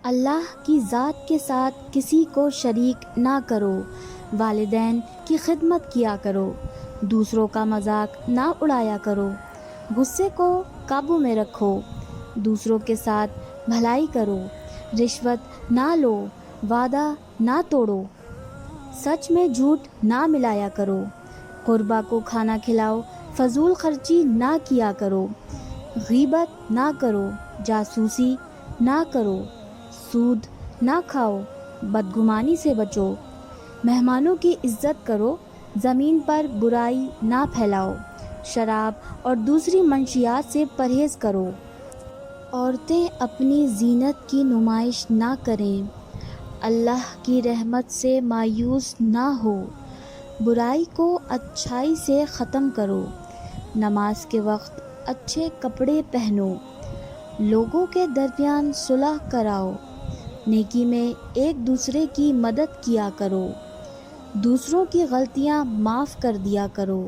اللہ کی ذات کے ساتھ کسی کو شریک نہ کرو، والدین کی خدمت کیا کرو، دوسروں کا مذاق نہ اڑایا کرو، غصے کو قابو میں رکھو، دوسروں کے ساتھ بھلائی کرو، رشوت نہ لو، وعدہ نہ توڑو، سچ میں جھوٹ نہ ملایا کرو، قربا کو کھانا کھلاؤ، فضول خرچی نہ کیا کرو، غیبت نہ کرو، جاسوسی نہ کرو، سود نہ کھاؤ، بدگمانی سے بچو، مہمانوں کی عزت کرو، زمین پر برائی نہ پھیلاؤ، شراب اور دوسری منشیات سے پرہیز کرو۔ عورتیں اپنی زینت کی نمائش نہ کریں، اللہ کی رحمت سے مایوس نہ ہو، برائی کو اچھائی سے ختم کرو، نماز کے وقت اچھے کپڑے پہنو، لوگوں کے درمیان صلح کراؤ، نیکی میں ایک دوسرے کی مدد کیا کرو، دوسروں کی غلطیاں معاف کر دیا کرو۔